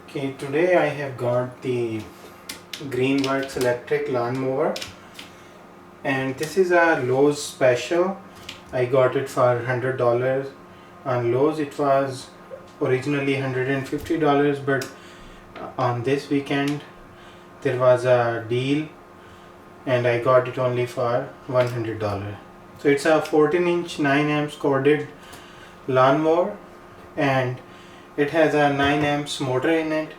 Okay, today I have got the Greenworks electric lawnmower, and this is a Lowe's special. I got it for $100 on Lowe's. It was originally $150, but on this weekend there was a deal and I got it only for $100. So it's a 14-inch 9 amps corded lawnmower, and it has a 9 amps motor in it,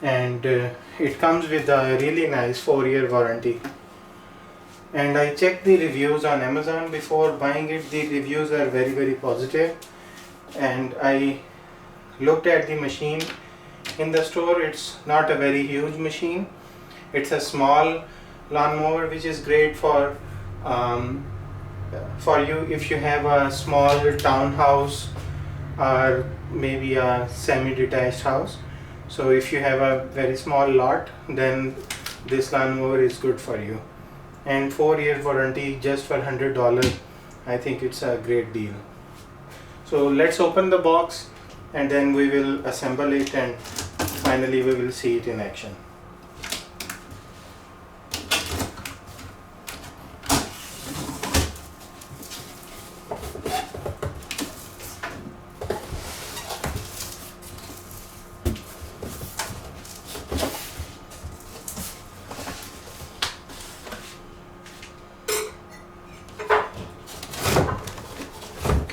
and it comes with a really nice 4-year warranty. And I checked the reviews on Amazon before buying it. The reviews are very positive, and I looked at the machine in the store. It's not a very huge machine. It's a small lawnmower, which is great for you if you have a small townhouse or maybe a semi-detached house. So if you have a very small lot, then this lawnmower is good for you. And 4-year warranty just for $100, I think it's a great deal. So let's open the box and then we will assemble it, and finally we will see it in action.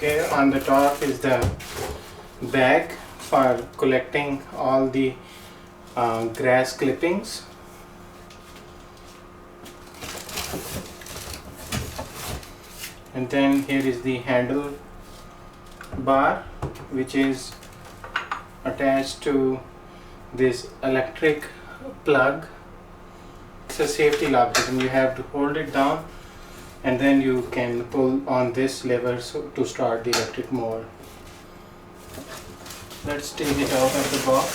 Okay, on the top is the bag for collecting all the grass clippings. And then here is the handle bar, which is attached to this electric plug. It's a safety lock button. You have to hold it down and then you can pull on this lever to start the electric mower. Let's take it out of the box.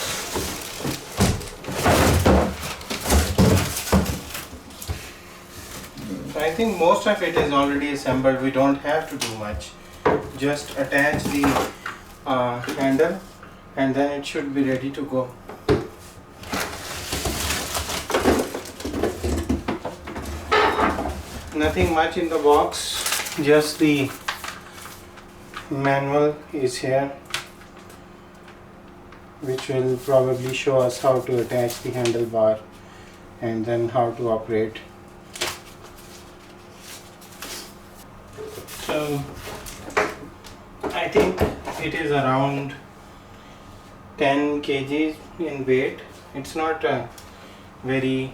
So I think most of it is already assembled. We don't have to do much. Just attach the handle and then it should be ready to go. Nothing much in the box, just the manual is here, which will probably show us how to attach the handlebar and then how to operate. So I think it is around 10 kg in weight. It's not very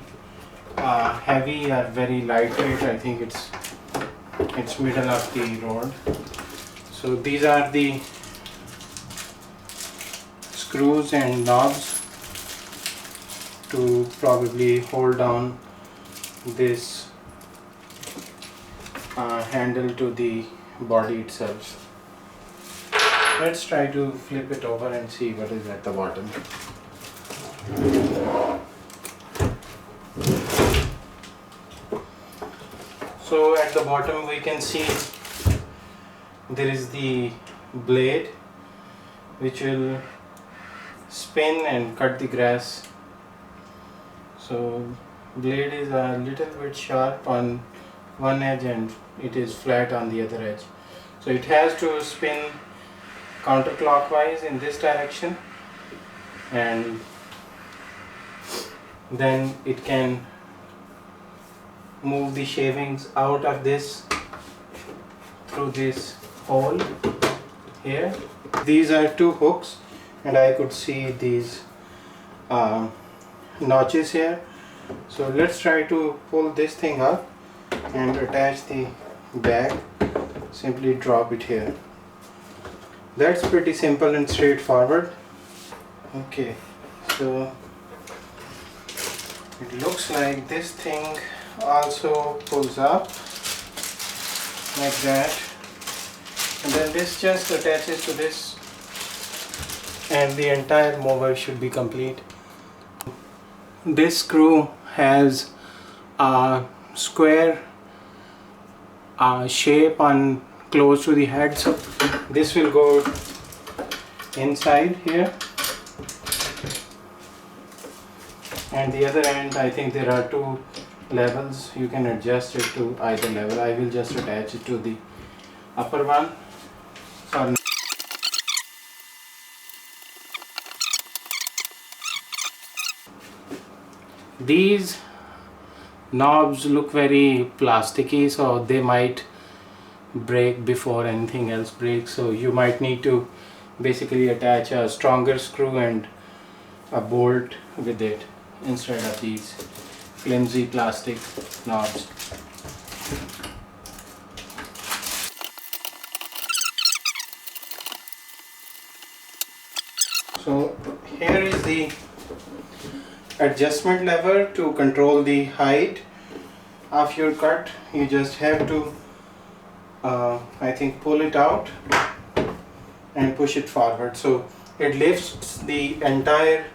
heavy or very lightweight. I think it's middle of the road. So these are the screws and knobs to probably hold down this handle to the body itself. Let's try to flip it over and see what is at the bottom. So at the bottom we can see there is the blade which will spin and cut the grass. So blade is a little bit sharp on one edge and it is flat on the other edge. So it has to spin counterclockwise in this direction, and then it can move the shavings out of this through this hole here. These are two hooks and I could see these notches here. So let's try to pull this thing up and attach the bag. Simply drop it here. That's pretty simple and straightforward. Okay, so it looks like this thing also pulls up like that, and then this just attaches to this and the entire mower should be complete. This screw has a square shape on close to the head, so this will go inside here and the other end, I think there are two levels. You can adjust it to either level. I will just attach it to the upper one. So these knobs look very plasticky, so they might break before anything else breaks, so you might need to basically attach a stronger screw and a bolt with it instead of these flimsy plastic knobs. So here is the adjustment lever to control the height of your cut. You just have to I think pull it out and push it forward, so it lifts the entire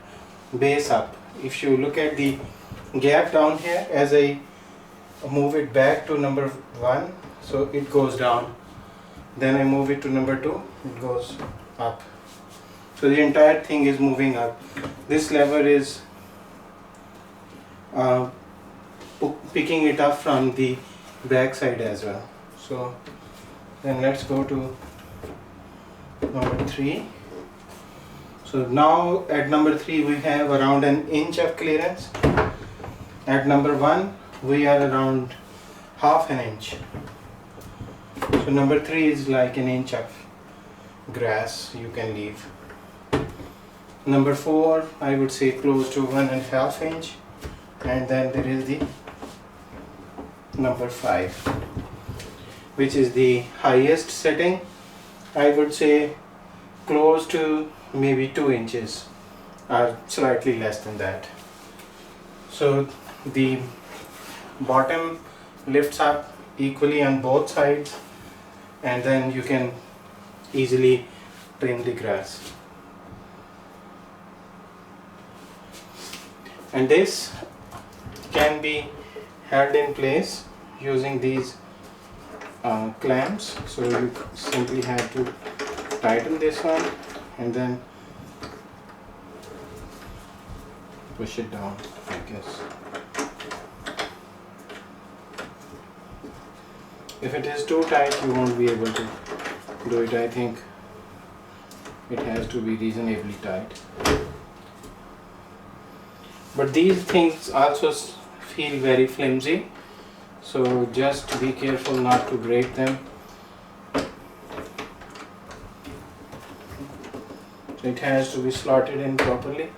base up. If you look at the gap down here, as I move it back to number 1, so it goes down, then I move it to number 2, it goes up, so the entire thing is moving up. This lever is picking it up from the back side as well. So then let's go to number 3. So now at number 3 we have around an inch of clearance. At number 1 we are around half an inch. So number 3 is like an inch of grass you can leave. Number 4 I would say close to 1.5 inch, and then there is the number 5, which is the highest setting. I would say close to maybe 2 inches or slightly less than that. So the bottom lifts up equally on both sides, and then you can easily trim the grass. And this can be held in place using these clamps. So you simply have to tighten this one and then push it down, I guess. If it is too tight, you won't be able to do it. I think it has to be reasonably tight. But these things also feel very flimsy, so just be careful not to break them. So it has to be slotted in properly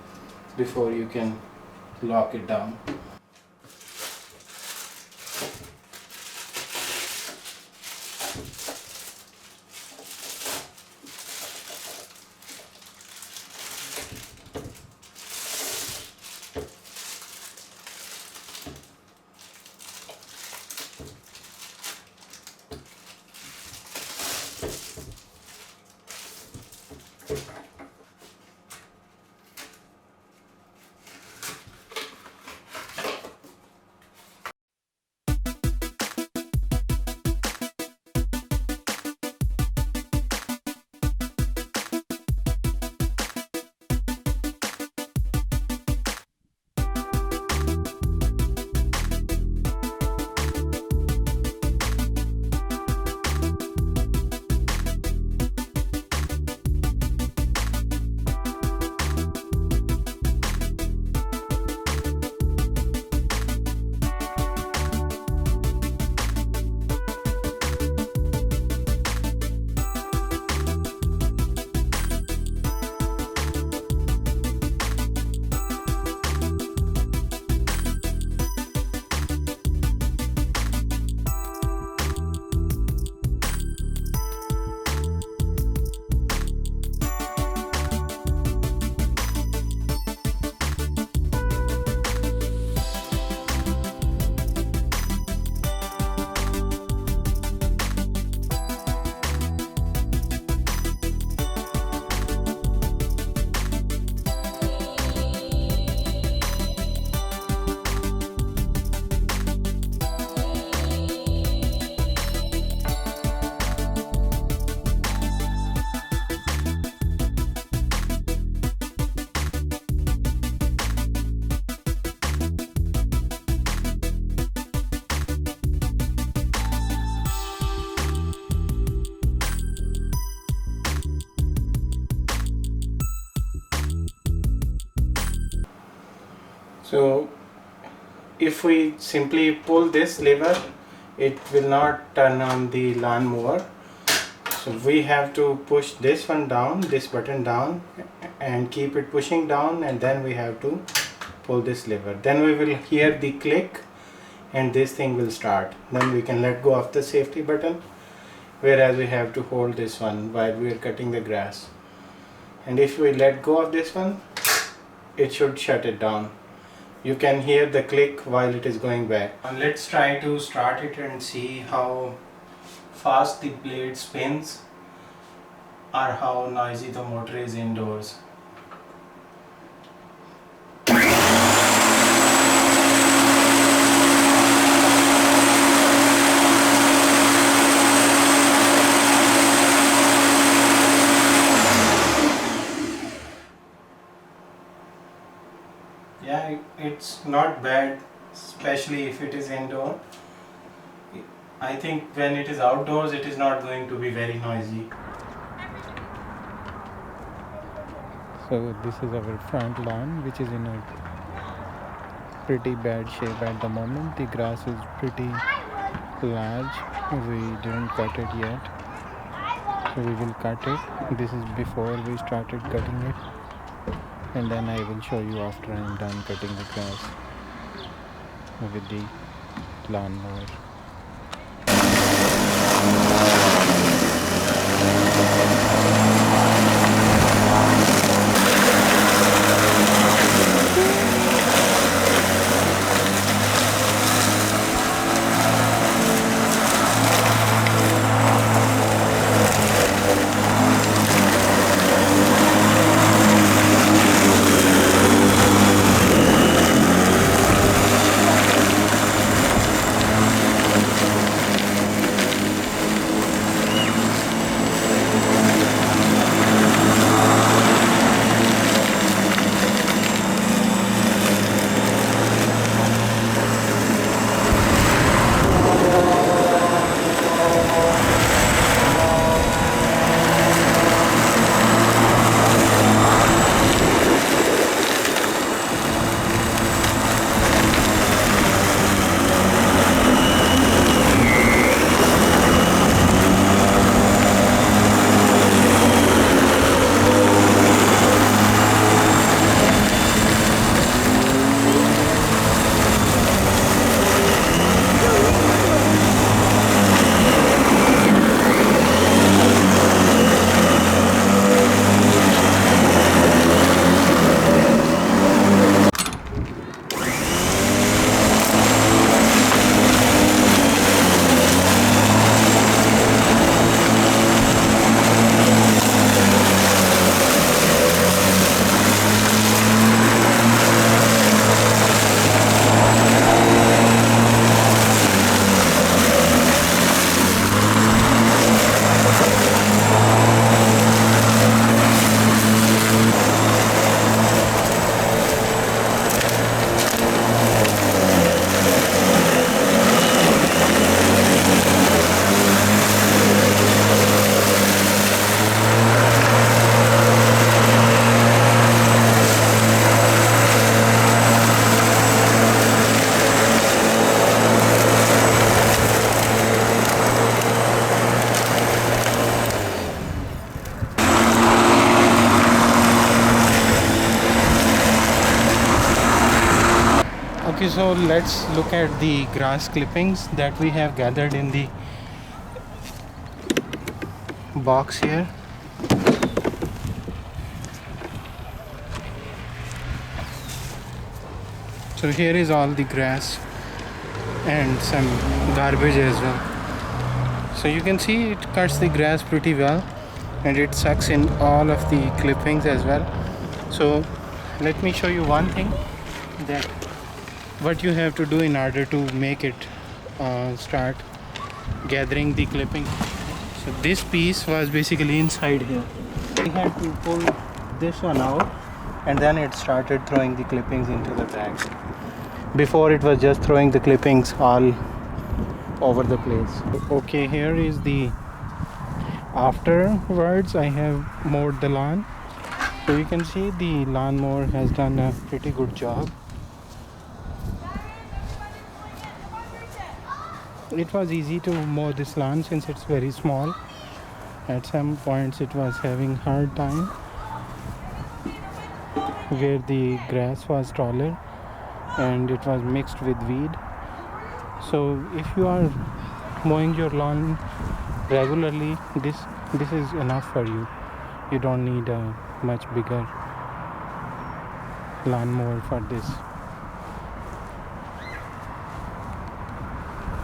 before you can lock it down. So if we simply pull this lever, it will not turn on the lawnmower. So we have to push this one down, this button down, and keep it pushing down, and then we have to pull this lever. Then we will hear the click and this thing will start. Then we can let go of the safety button, whereas we have to hold this one while we are cutting the grass. And if we let go of this one, it should shut it down. You can hear the click while it is going back. Let's try to start it and see how fast the blade spins or how noisy the motor is indoors. Yeah, it's not bad, especially if it is indoor. I think when it is outdoors, it is not going to be very noisy. So this is our front lawn, which is in a pretty bad shape at the moment. The grass is pretty large. We didn't cut it yet, so we will cut it. This is before we started cutting it, and then I will show you after I am done cutting the grass with the lawnmower. Okay, so let's look at the grass clippings that we have gathered in the box here. So here is all the grass and some garbage as well. So you can see it cuts the grass pretty well, and it sucks in all of the clippings as well. So let me show you one thing, that what you have to do in order to make it start gathering the clipping. So this piece was basically inside here. We had to pull this one out, and then it started throwing the clippings into the bag. Before it was just throwing the clippings all over the place. Okay, here is the afterwards. I have mowed the lawn, so you can see the lawnmower has done a pretty good job. it was easy to mow this lawn since it's very small. At some points it was having hard time where the grass was taller and it was mixed with weed. So if you are mowing your lawn regularly, this is enough for you. You don't need a much bigger lawnmower for this.